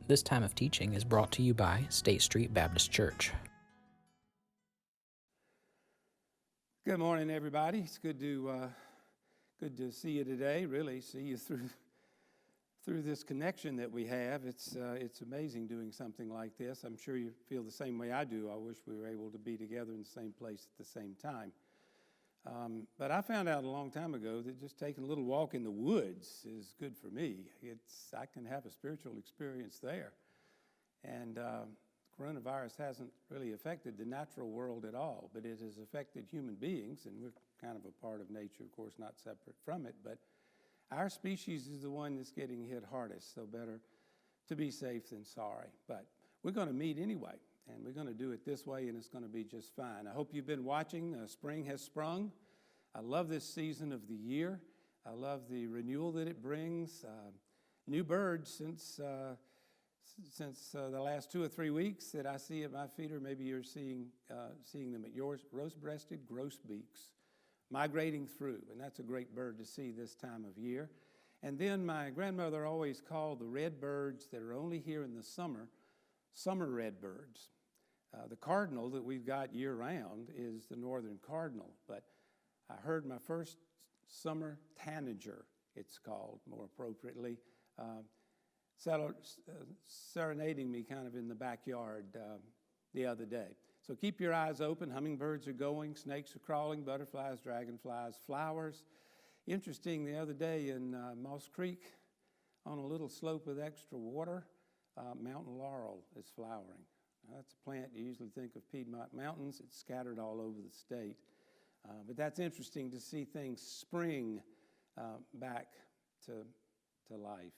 This time of teaching is brought to you by State Street Baptist Church. Good morning, everybody. It's good to see you today. Really, see you through this connection that we have. It's amazing doing something like this. I'm sure you feel the same way I do. I wish we were able to be together in the same place at the same time. But I found out a long time ago that just taking a little walk in the woods is good for me. I can have a spiritual experience there. And coronavirus hasn't really affected the natural world at all, but it has affected human beings, and we're kind of a part of nature, of course, not separate from it. But our species is the one that's getting hit hardest, so better to be safe than sorry. But we're going to meet anyway. And we're going to do it this way, and it's going to be just fine. I hope you've been watching. Spring has sprung. I love this season of the year. I love the renewal that it brings. New birds since the last 2 or 3 weeks that I see at my feet, or maybe you're seeing them at yours. Rose-breasted grosbeaks migrating through, and that's a great bird to see this time of year. And then my grandmother always called the red birds that are only here in the summer redbirds. The cardinal that we've got year-round is the northern cardinal, but I heard my first summer tanager, it's called more appropriately, serenading me kind of in the backyard the other day. So keep your eyes open. Hummingbirds are going, snakes are crawling, butterflies, dragonflies, flowers. Interesting, the other day in Moss Creek, on a little slope with extra water, mountain laurel is flowering. Now, that's a plant you usually think of Piedmont Mountains. It's scattered all over the state. But that's interesting to see things spring back to life.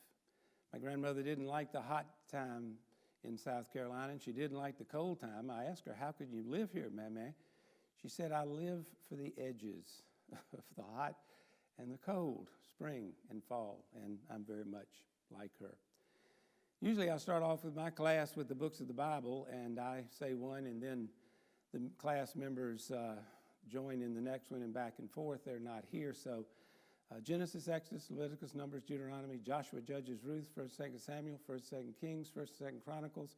My grandmother didn't like the hot time in South Carolina, and she didn't like the cold time. I asked her, "How could you live here, Mamma?" She said, "I live for the edges of the hot and the cold, spring and fall," and I'm very much like her. Usually I start off with my class with the books of the Bible, and I say one, and then the class members join in the next one and back and forth. They're not here, so Genesis, Exodus, Leviticus, Numbers, Deuteronomy, Joshua, Judges, Ruth, 1st, 2nd Samuel, 1st, 2nd Kings, 1st, 2nd Chronicles,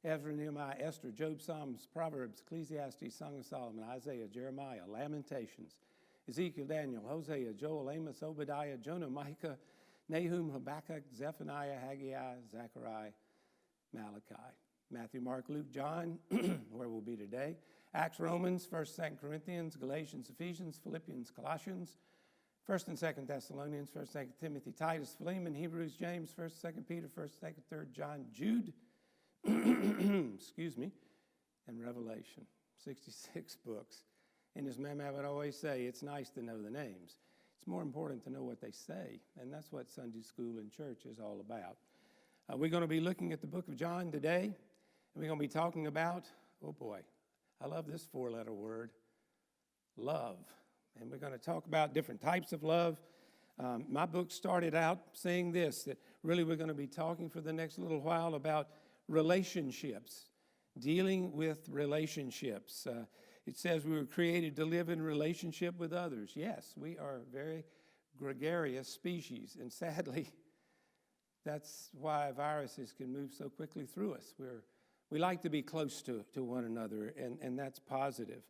Ezra, Nehemiah, Esther, Job, Psalms, Proverbs, Ecclesiastes, Song of Solomon, Isaiah, Jeremiah, Lamentations, Ezekiel, Daniel, Hosea, Joel, Amos, Obadiah, Jonah, Micah, Nahum, Habakkuk, Zephaniah, Haggai, Zechariah, Malachi, Matthew, Mark, Luke, John, where we'll be today, Acts, Romans, 1st, 2nd Corinthians, Galatians, Ephesians, Philippians, Colossians, 1st and 2nd Thessalonians, 1st, 2nd Timothy, Titus, Philemon, Hebrews, James, 1st, 2nd Peter, 1st, 2nd, 3rd John, Jude, excuse me, and Revelation, 66 books. And as Mama would always say, it's nice to know the names. It's more important to know what they say, and that's what Sunday school and church is all about. We're going to be looking at the book of John today, and we're going to be talking about, oh boy, I love this 4-letter word, love. And we're going to talk about different types of love. My book started out saying this, that really we're going to be talking for the next little while about relationships, dealing with relationships. It says we were created to live in relationship with others. Yes, we are a very gregarious species, and sadly, that's why viruses can move so quickly through us. We like to be close to one another, and that's positive.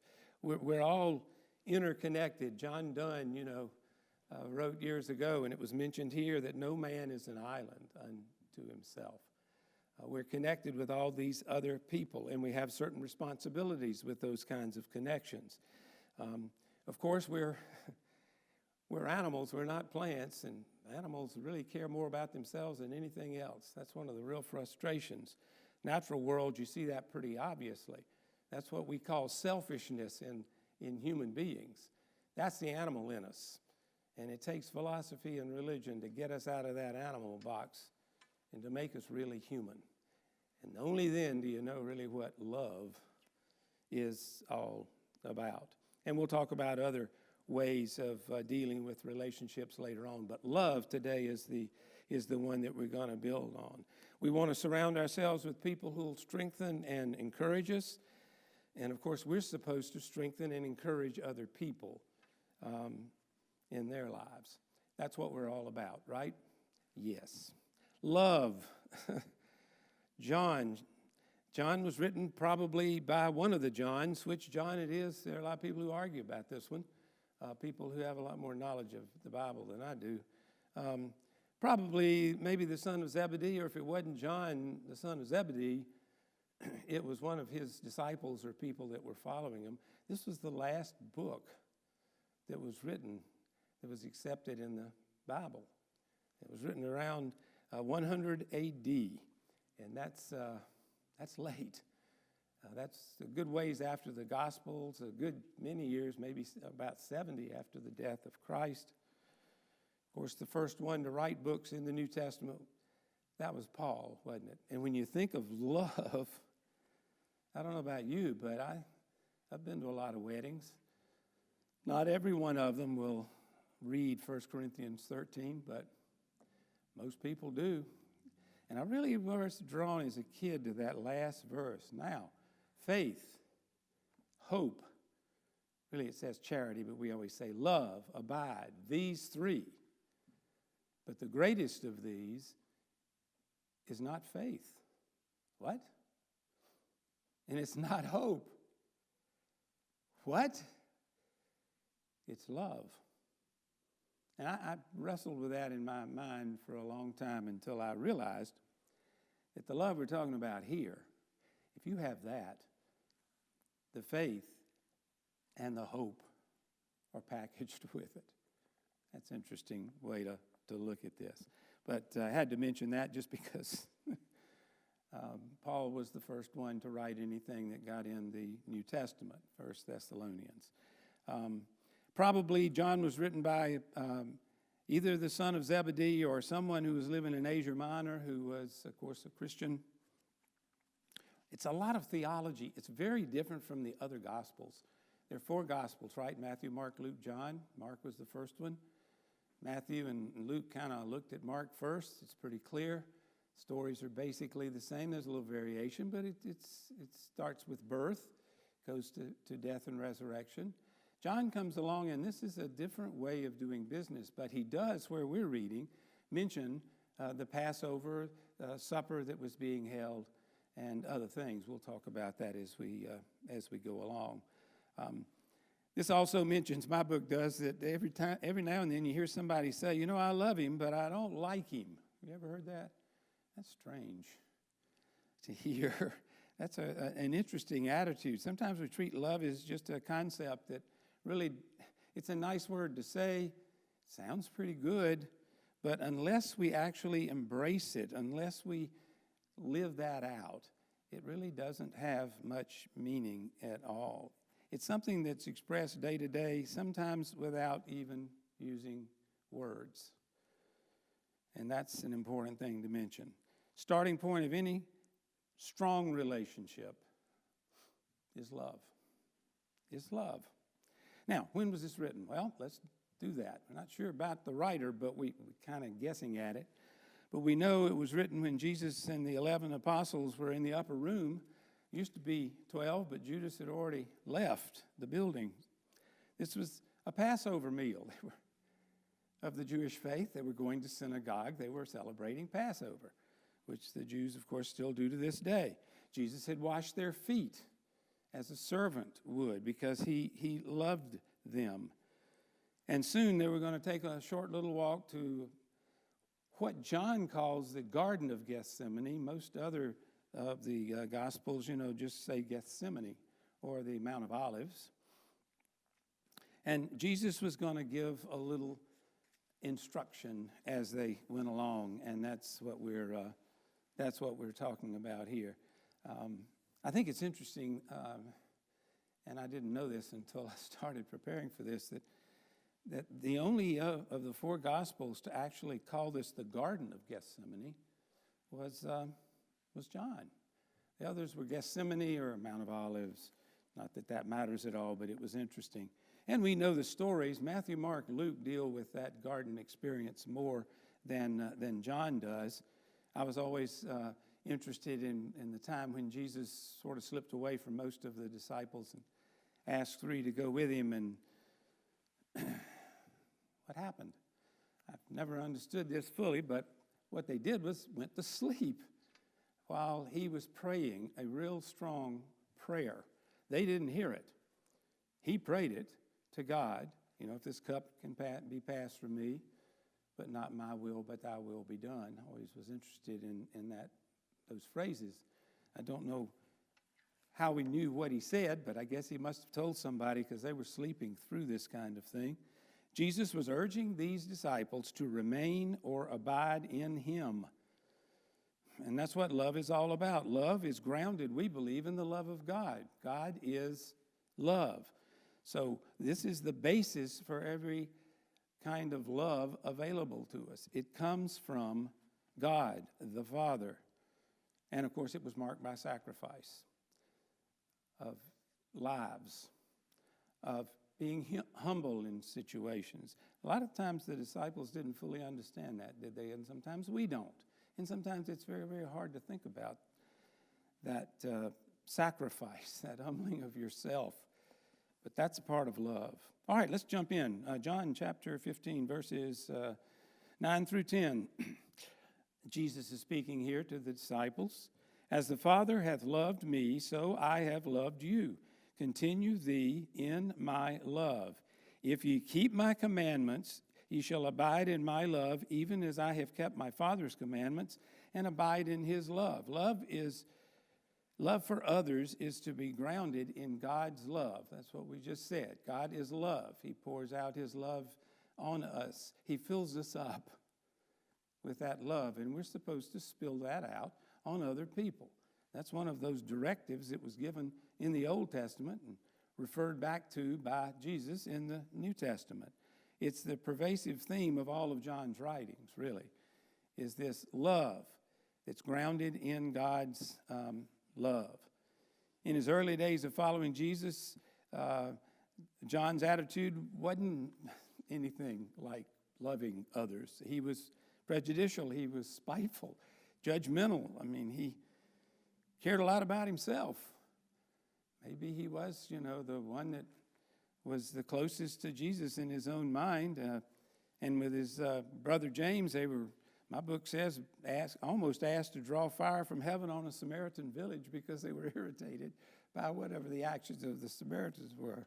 We're all interconnected. John Donne, wrote years ago, and it was mentioned here, that no man is an island unto himself. We're connected with all these other people, and we have certain responsibilities with those kinds of connections. Of course, we're animals. We're not plants, and animals really care more about themselves than anything else. That's one of the real frustrations. Natural world, you see that pretty obviously. That's what we call selfishness in human beings. That's the animal in us. And it takes philosophy and religion to get us out of that animal box and to make us really human. And only then do you know really what love is all about. And we'll talk about other ways of dealing with relationships later on. But love today is the one that we're going to build on. We want to surround ourselves with people who will strengthen and encourage us. And, of course, we're supposed to strengthen and encourage other people in their lives. That's what we're all about, right? Yes. Love. John. John was written probably by one of the Johns. Which John it is, there are a lot of people who argue about this one, people who have a lot more knowledge of the Bible than I do. Probably maybe the son of Zebedee, or if it wasn't John, the son of Zebedee, it was one of his disciples or people that were following him. This was the last book that was written, that was accepted in the Bible. It was written around 100 A.D., and that's late. That's a good ways after the Gospels, a good many years, maybe about 70 after the death of Christ. Of course, the first one to write books in the New Testament, that was Paul, wasn't it? And when you think of love, I don't know about you, but I've been to a lot of weddings. Not every one of them will read 1 Corinthians 13, but most people do. And I really was drawn as a kid to that last verse. Now, faith, hope, really it says charity, but we always say love, abide, these three. But the greatest of these is not faith. What? And it's not hope. What? It's love. And I wrestled with that in my mind for a long time until I realized that the love we're talking about here, if you have that, the faith and the hope are packaged with it. That's an interesting way to look at this. But I had to mention that just because Paul was the first one to write anything that got in the New Testament, 1 Thessalonians. Probably John was written by either the son of Zebedee or someone who was living in Asia Minor who was, of course, a Christian. It's a lot of theology. It's very different from the other Gospels. There are 4 Gospels, right? Matthew, Mark, Luke, John. Mark was the first one. Matthew and Luke kind of looked at Mark first. It's pretty clear. Stories are basically the same. There's a little variation, but it starts with birth, goes to death and resurrection. John comes along, and this is a different way of doing business, but he does, where we're reading, mention the Passover supper that was being held and other things. We'll talk about that as we go along. This also mentions, my book does, that every now and then you hear somebody say, I love him, but I don't like him. You ever heard that? That's strange to hear. That's an interesting attitude. Sometimes we treat love as just a concept that really, it's a nice word to say, sounds pretty good, but unless we actually embrace it, unless we live that out, it really doesn't have much meaning at all. It's something that's expressed day to day, sometimes without even using words. And that's an important thing to mention. Starting point of any strong relationship is love. Is love. Now, when was this written? Well, let's do that. We're not sure about the writer, but we're kind of guessing at it. But we know it was written when Jesus and the 11 apostles were in the upper room. It used to be 12, but Judas had already left the building. This was a Passover meal. They were of the Jewish faith. They were going to synagogue. They were celebrating Passover, which the Jews, of course, still do to this day. Jesus had washed their feet as a servant would because he loved them. And soon they were going to take a short little walk to what John calls the Garden of Gethsemane. Most other of the Gospels, just say Gethsemane or the Mount of Olives. And Jesus was going to give a little instruction as they went along, and that's what we're talking about here. I think it's interesting, and I didn't know this until I started preparing for this, that the only of the 4 Gospels to actually call this the Garden of Gethsemane was John. The others were Gethsemane or Mount of Olives. Not that that matters at all, but it was interesting. And we know the stories. Matthew, Mark, Luke deal with that garden experience more than John does. I was always interested in the time when Jesus sort of slipped away from most of the disciples and asked 3 to go with him, and what happened? I've never understood this fully, but what they did was went to sleep. while he was praying a real strong prayer. They didn't hear it. He prayed it to God. If this cup can be passed from me, but not my will, but thy will be done. I always was interested in those phrases. I don't know how he knew what he said, but I guess he must have told somebody because they were sleeping through this kind of thing. Jesus was urging these disciples to remain or abide in him. And that's what love is all about. Love is grounded, we believe, in the love of God. God is love. So this is the basis for every kind of love available to us. It comes from God, the Father. And of course, it was marked by sacrifice of lives, of being humble in situations. A lot of times the disciples didn't fully understand that, did they? And sometimes we don't. And sometimes it's very, very hard to think about that sacrifice, that humbling of yourself. But that's a part of love. All right, let's jump in. John chapter 15, verses 9 through 10. Jesus is speaking here to the disciples. As the Father hath loved me, so I have loved you. Continue thee in my love. If ye keep my commandments, ye shall abide in my love, even as I have kept my Father's commandments and abide in his love. Love for others is to be grounded in God's love. That's what we just said. God is love. He pours out his love on us. He fills us up with that love, and we're supposed to spill that out on other people. That's one of those directives that was given in the Old Testament and referred back to by Jesus in the New Testament. It's the pervasive theme of all of John's writings, really, is this love that's grounded in God's love. In his early days of following Jesus, John's attitude wasn't anything like loving others. He was prejudicial. He was spiteful, judgmental. He cared a lot about himself. Maybe he was, the one that was the closest to Jesus in his own mind. And with his brother James, they were, my book says, almost asked to draw fire from heaven on a Samaritan village because they were irritated by whatever the actions of the Samaritans were.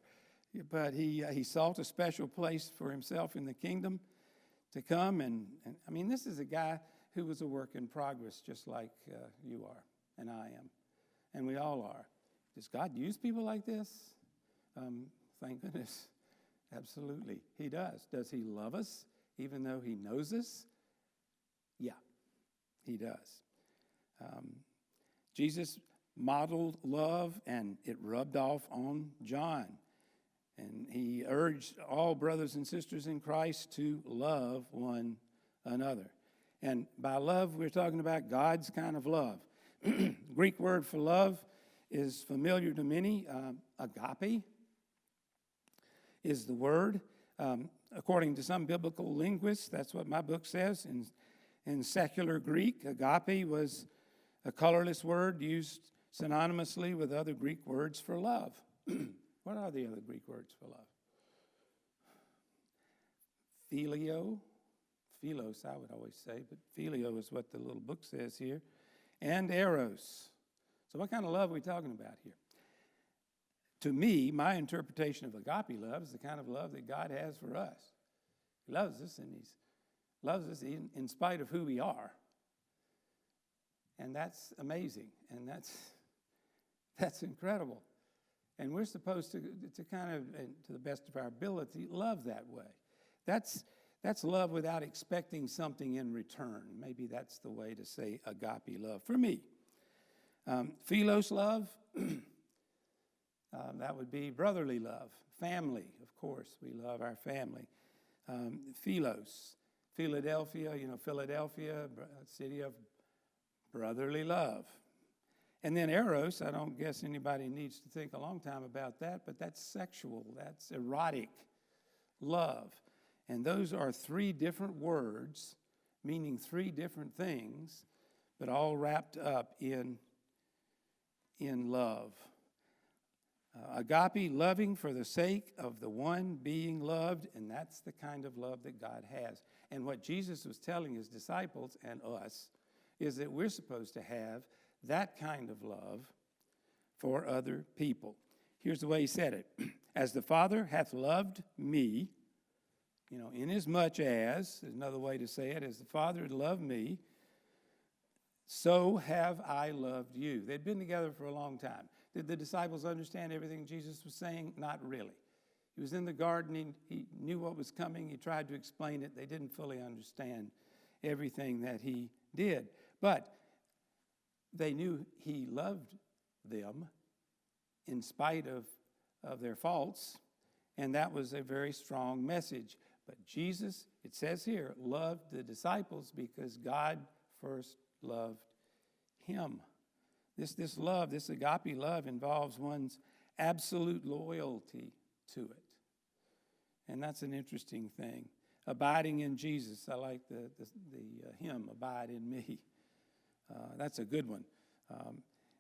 But he sought a special place for himself in the kingdom to come. And this is a guy who was a work in progress, just like you are and I am, and we all are. Does God use people like this? Thank goodness. Absolutely, he does. Does he love us even though he knows us? Yeah, he does. Jesus modeled love, and it rubbed off on John. And he urged all brothers and sisters in Christ to love one another. And by love, we're talking about God's kind of love. Greek word for love is familiar to many. Agape is the word. According to some biblical linguists, that's what my book says. In secular Greek, agape was a colorless word used synonymously with other Greek words for love. What are the other Greek words for love? Phileo. Philos, I would always say, but phileo is what the little book says here. And eros. So what kind of love are we talking about here? To me, my interpretation of agape love is the kind of love that God has for us. He loves us, and he loves us in spite of who we are. And that's amazing, and that's incredible. And we're supposed to kind of, to the best of our ability, love that way. That's love without expecting something in return. Maybe that's the way to say agape love for me. Philos love, that would be brotherly love. Family, of course, we love our family. Philos, Philadelphia, Philadelphia, city of brotherly love. And then eros, I don't guess anybody needs to think a long time about that, but that's sexual, that's erotic love. And those are three different words meaning three different things, but all wrapped up in love. Agape, loving for the sake of the one being loved, and that's the kind of love that God has. And what Jesus was telling his disciples and us is that we're supposed to have that kind of love for other people. Here's the way he said it. As the Father hath loved me, inasmuch as, there's another way to say it, as the Father had loved me, so have I loved you. They'd been together for a long time. Did the disciples understand everything Jesus was saying? Not really. He was in the garden. He knew what was coming. He tried to explain it. They didn't fully understand everything that he did. But they knew he loved them in spite of their faults, and that was a very strong message. But Jesus, it says here, loved the disciples because God first loved him. This love, this agape love, involves one's absolute loyalty to it. And that's an interesting thing. Abiding in Jesus. I like the hymn, Abide in Me. That's a good one.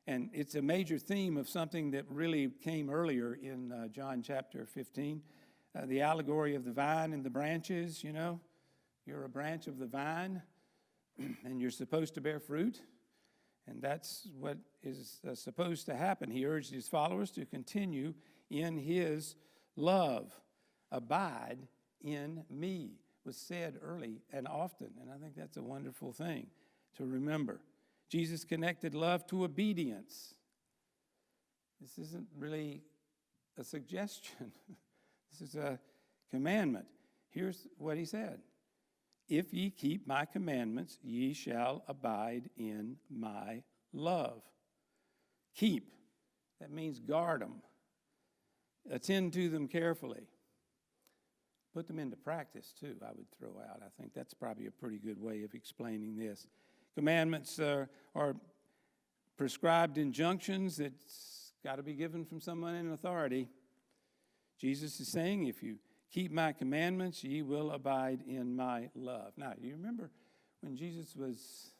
And it's a major theme of something that really came earlier in John chapter 15. The allegory of the vine and the branches, You're a branch of the vine, and you're supposed to bear fruit. And that's what is supposed to happen. He urged his followers to continue in his love. Abide in me was said early and often, and I think that's a wonderful thing to remember. Jesus connected love to obedience. This isn't really a suggestion. This is a commandment. Here's what he said. If ye keep my commandments, ye shall abide in my love. Keep, that means guard them. Attend to them carefully. Put them into practice, too, I would throw out. I think that's probably a pretty good way of explaining this. Commandments are prescribed injunctions that's got to be given from someone in authority. Jesus is saying, if you keep my commandments, ye will abide in my love. Now, you remember when Jesus was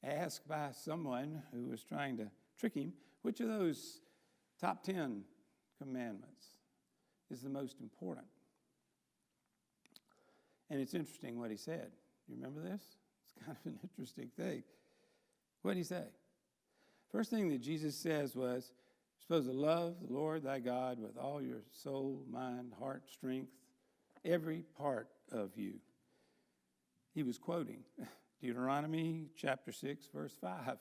asked by someone who was trying to trick him, which of those top 10 commandments is the most important? And it's interesting what he said. You remember this? It's kind of an interesting thing. What did he say? First thing that Jesus says was, you're supposed to love the Lord thy God with all your soul, mind, heart, strength, every part of you. He was quoting Deuteronomy chapter 6, verse 5.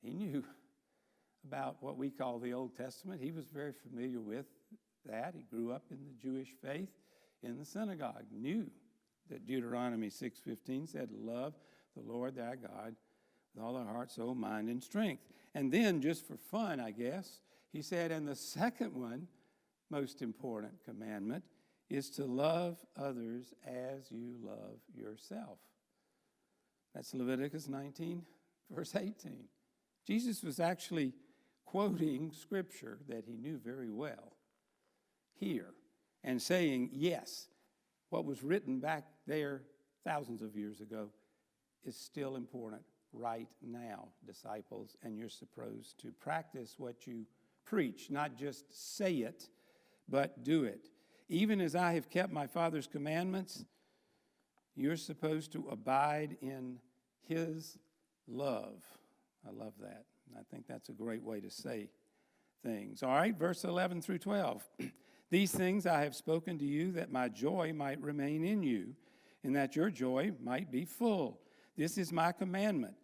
He knew about what we call the Old Testament. He was very familiar with that. He grew up in the Jewish faith in the synagogue, knew that Deuteronomy 6:15 said, love the Lord thy God with all thy heart, soul, mind, and strength. And then, just for fun, I guess, he said, and the second one, most important commandment, is to love others as you love yourself. That's Leviticus 19, verse 18. Jesus was actually quoting scripture that he knew very well here and saying, yes, what was written back there thousands of years ago is still important right now, disciples, and you're supposed to practice what you preach, not just say it, but do it. Even as I have kept my Father's commandments, you're supposed to abide in his love. I love that. I think that's a great way to say things. All right, verse 11 through 12. These things I have spoken to you that my joy might remain in you, and that your joy might be full. This is my commandment,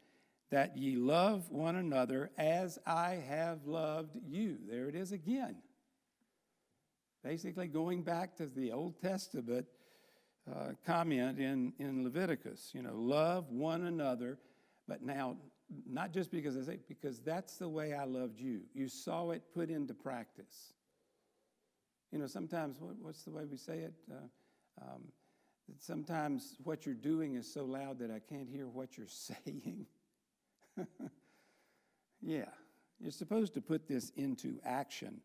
that ye love one another as I have loved you. There it is again. Basically going back to the Old Testament comment in Leviticus. Love one another, but now, not just because I say, because that's the way I loved you. You saw it put into practice. Sometimes, what's the way we say it? Sometimes what you're doing is so loud that I can't hear what you're saying. Yeah, you're supposed to put this into action.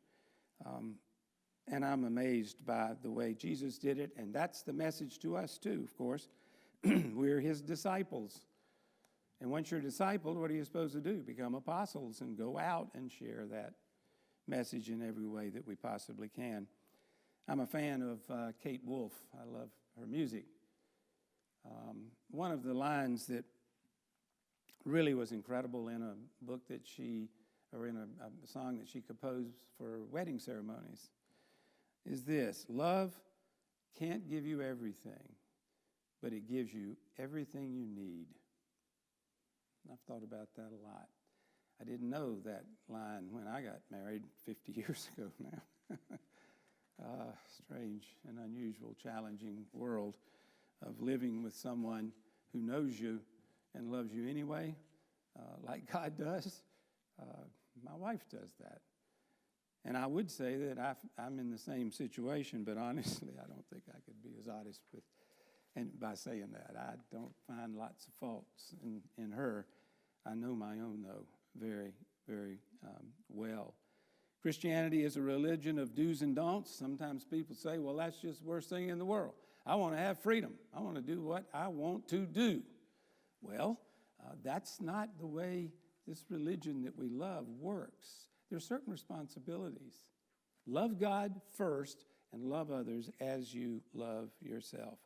And I'm amazed by the way Jesus did it, and that's the message to us too, of course. We're his disciples. And once you're a disciple, what are you supposed to do? Become apostles and go out and share that message in every way that we possibly can. I'm a fan of Kate Wolf. I love her music. One of the lines that really was incredible in a book that in a song that she composed for wedding ceremonies, is this: love can't give you everything, but it gives you everything you need. And I've thought about that a lot. I didn't know that line when I got married 50 years ago now. Strange and unusual, challenging world of living with someone who knows you and loves you anyway, like God does. My wife does that. And I would say that I'm in the same situation, but honestly, I don't think I could be as honest by saying that. I don't find lots of faults in her. I know my own, though, very, very well. Christianity is a religion of do's and don'ts. Sometimes people say, well, that's just the worst thing in the world. I want to have freedom. I want to do what I want to do. Well, that's not the way this religion that we love works. There are certain responsibilities. Love God first and love others as you love yourself.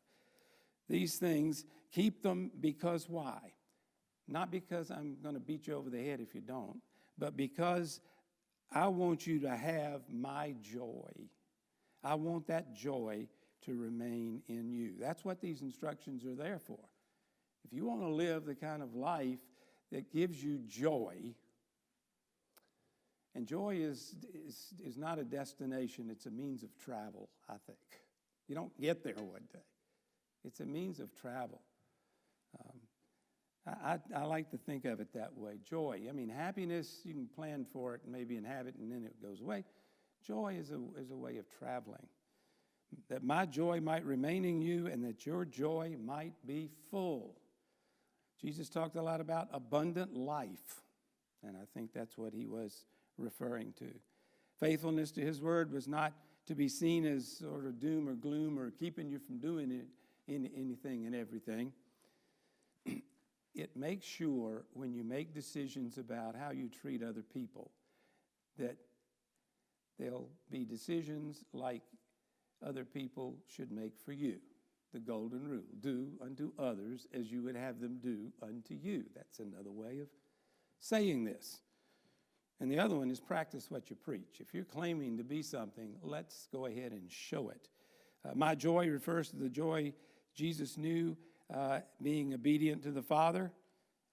These things, keep them because why? Not because I'm going to beat you over the head if you don't, but because I want you to have my joy. I want that joy to remain in you. That's what these instructions are there for. If you want to live the kind of life that gives you joy, and joy is not a destination, it's a means of travel, I think. You don't get there one day. It's a means of travel. I like to think of it that way. Joy, I mean, happiness, you can plan for it and maybe inhabit and then it goes away. Joy is a way of traveling. That my joy might remain in you and that your joy might be full. Jesus talked a lot about abundant life, and I think that's what he was referring to. Faithfulness to his word was not to be seen as sort of doom or gloom or keeping you from doing anything and everything. It makes sure when you make decisions about how you treat other people that they'll be decisions like other people should make for you. The golden rule: do unto others as you would have them do unto you. That's another way of saying this. And the other one is practice what you preach. If you're claiming to be something, let's go ahead and show it. My joy refers to the joy Jesus knew being obedient to the Father.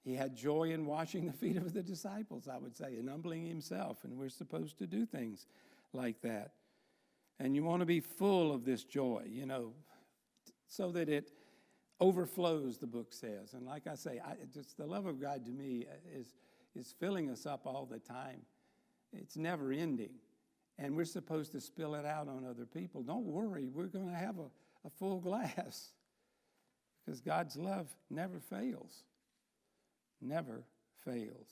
He had joy in washing the feet of the disciples, I would say, and humbling himself. And we're supposed to do things like that. And you want to be full of this joy, so that it overflows, the book says. And like I say, just the love of God to me is filling us up all the time. It's never ending. And we're supposed to spill it out on other people. Don't worry, we're going to have a full glass. Because God's love never fails. Never fails.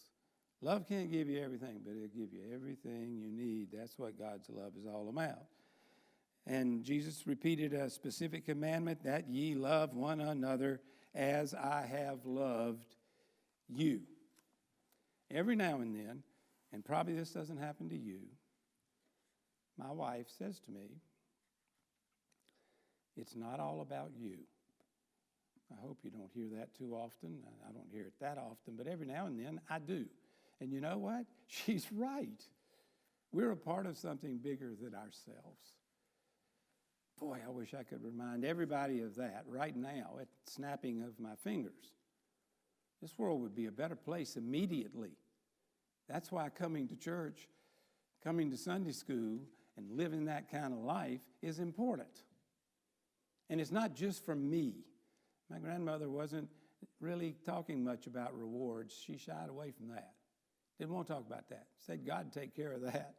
Love can't give you everything, but it'll give you everything you need. That's what God's love is all about. And Jesus repeated a specific commandment, that ye love one another as I have loved you. Every now and then, and probably this doesn't happen to you, my wife says to me, it's not all about you. I hope you don't hear that too often. I don't hear it that often, but every now and then I do. And you know what? She's right. We're a part of something bigger than ourselves. Boy, I wish I could remind everybody of that right now at the snapping of my fingers. This world would be a better place immediately. That's why coming to church, coming to Sunday school, and living that kind of life is important. And it's not just for me. My grandmother wasn't really talking much about rewards. She shied away from that. Didn't want to talk about that. Said God take care of that.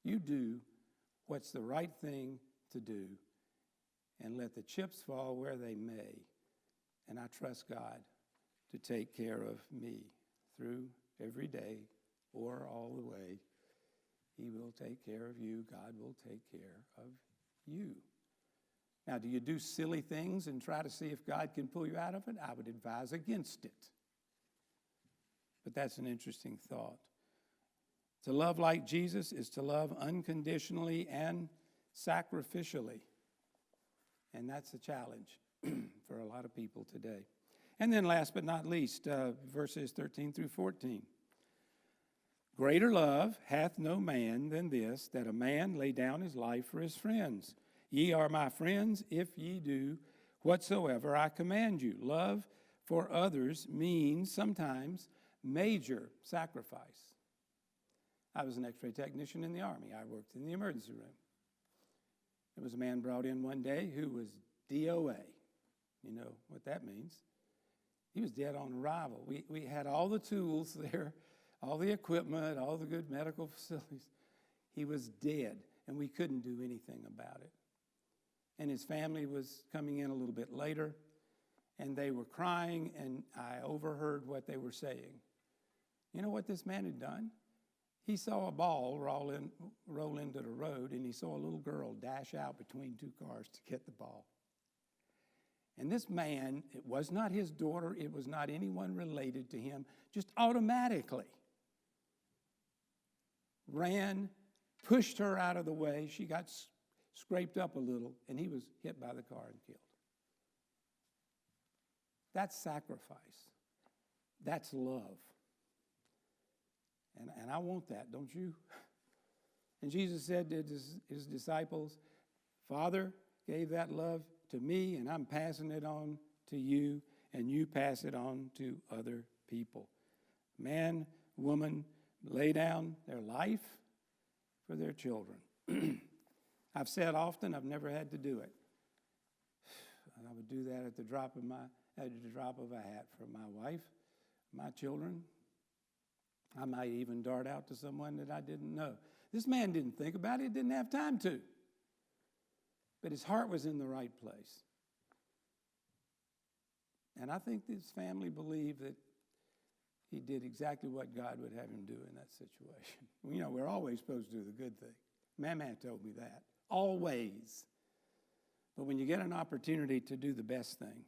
You do what's the right thing to do and let the chips fall where they may. And I trust God to take care of me through every day or all the way. He will take care of you. God will take care of you. Now, do you do silly things and try to see if God can pull you out of it? I would advise against it. But that's an interesting thought. To love like Jesus is to love unconditionally and sacrificially. And that's a challenge for a lot of people today. And then last but not least, verses 13 through 14. Greater love hath no man than this, that a man lay down his life for his friends. Ye are my friends if ye do whatsoever I command you. Love for others means sometimes major sacrifice. I was an x-ray technician in the Army. I worked in the emergency room. There was a man brought in one day who was DOA. You know what that means. He was dead on arrival. We had all the tools there, all the equipment, all the good medical facilities. He was dead, and we couldn't do anything about it. And his family was coming in a little bit later, and they were crying, and I overheard what they were saying. You know what this man had done? He saw a ball roll into the road, and he saw a little girl dash out between two cars to get the ball. And this man, it was not his daughter, it was not anyone related to him, just automatically ran, pushed her out of the way. She got scraped up a little, and he was hit by the car and killed. That's sacrifice. That's love. And I want that, don't you? And Jesus said to his disciples, Father gave that love to me, and I'm passing it on to you, and you pass it on to other people. Man, woman, lay down their life for their children. I've said often, I've never had to do it. I would do that at the drop of a hat for my wife, my children. I might even dart out to someone that I didn't know. This man didn't think about it, didn't have time to. But his heart was in the right place. And I think this family believed that he did exactly what God would have him do in that situation. You know, we're always supposed to do the good thing. Mama told me that. Always. But when you get an opportunity to do the best thing,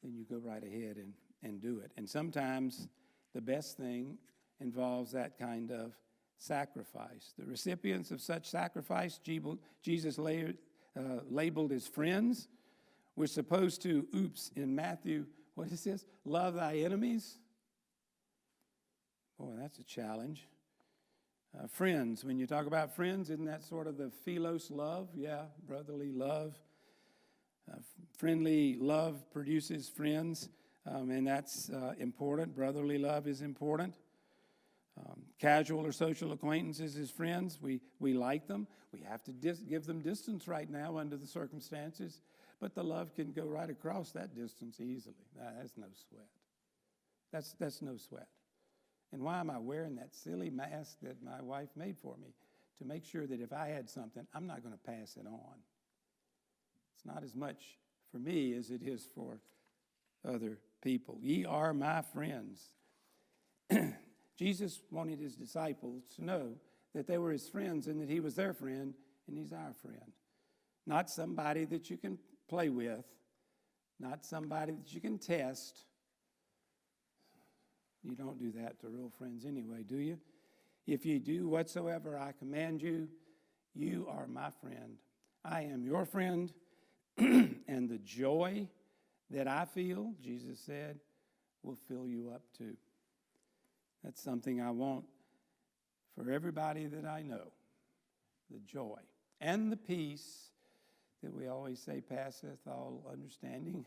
then you go right ahead and do it. And sometimes the best thing involves that kind of sacrifice. The recipients of such sacrifice, Jesus labeled as friends. We're supposed to, in Matthew, what is this? Love thy enemies. Boy, that's a challenge. Friends, when you talk about friends, isn't that sort of the philos love? Yeah, brotherly love. Friendly love produces friends, and that's important. Brotherly love is important. Casual or social acquaintances as friends, we like them. We have to give them distance right now under the circumstances, but the love can go right across that distance easily. That's no sweat. That's no sweat. And why am I wearing that silly mask that my wife made for me? To make sure that if I had something, I'm not going to pass it on. It's not as much for me as it is for other people. Ye are my friends. Jesus wanted his disciples to know that they were his friends and that he was their friend and he's our friend. Not somebody that you can play with, not somebody that you can test. You don't do that to real friends anyway, do you? If you do whatsoever I command you, you are my friend. I am your friend, and the joy that I feel, Jesus said, will fill you up too. That's something I want for everybody that I know, the joy and the peace that we always say passeth all understanding.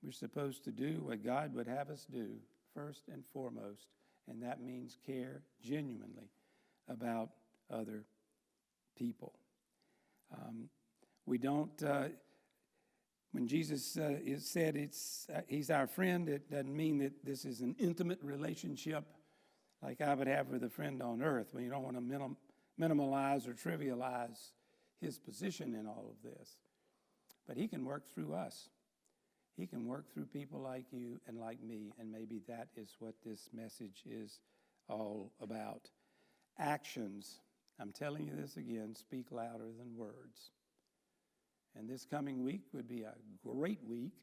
We're supposed to do what God would have us do first and foremost, and that means care genuinely about other people. We don't, when Jesus said he's our friend, it doesn't mean that this is an intimate relationship like I would have with a friend on earth. When you don't want to minimalize or trivialize his position in all of this. But he can work through us. He can work through people like you and like me, and maybe that is what this message is all about. Actions, I'm telling you this again, speak louder than words. And this coming week would be a great week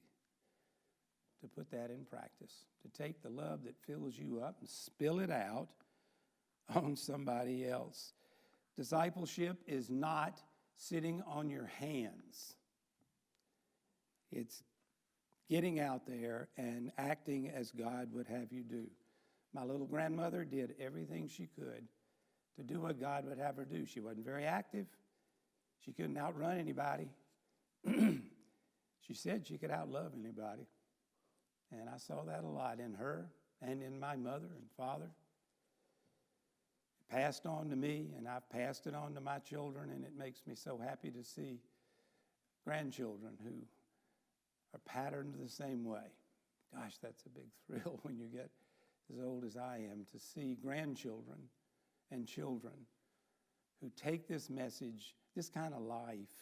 to put that in practice, to take the love that fills you up and spill it out on somebody else. Discipleship is not sitting on your hands. It's getting out there and acting as God would have you do. My little grandmother did everything she could to do what God would have her do. She wasn't very active. She couldn't outrun anybody. She said she could outlove anybody. And I saw that a lot in her and in my mother and father. It passed on to me, and I've passed it on to my children, and it makes me so happy to see grandchildren who are patterned the same way. Gosh, that's a big thrill when you get as old as I am to see grandchildren and children who take this message, this kind of life,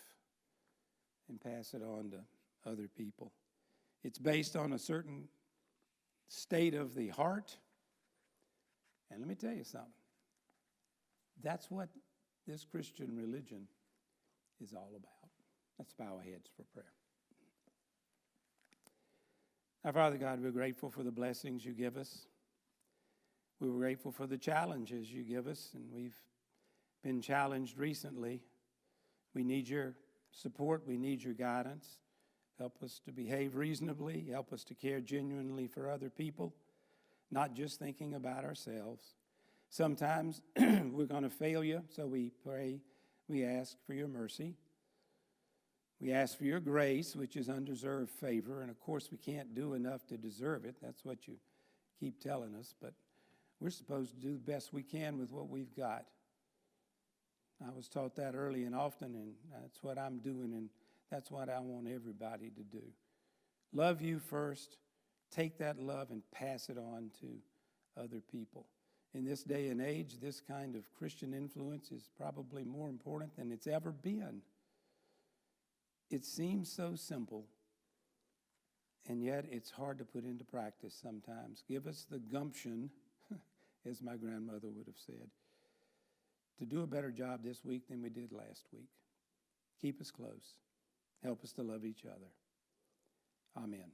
and pass it on to other people. It's based on a certain state of the heart. And let me tell you something. That's what this Christian religion is all about. Let's bow our heads for prayer. Our Father God, we're grateful for the blessings you give us. We're grateful for the challenges you give us, and we've been challenged recently. We need your support. We need your guidance. Help us to behave reasonably. Help us to care genuinely for other people, not just thinking about ourselves. Sometimes we're going to fail you, so we pray, we ask for your mercy. We ask for your grace, which is undeserved favor, and of course we can't do enough to deserve it. That's what you keep telling us, but we're supposed to do the best we can with what we've got. I was taught that early and often, and that's what I'm doing, and that's what I want everybody to do. Love you first, take that love and pass it on to other people. In this day and age, this kind of Christian influence is probably more important than it's ever been. It seems so simple, and yet it's hard to put into practice sometimes. Give us the gumption, as my grandmother would have said, to do a better job this week than we did last week. Keep us close. Help us to love each other. Amen.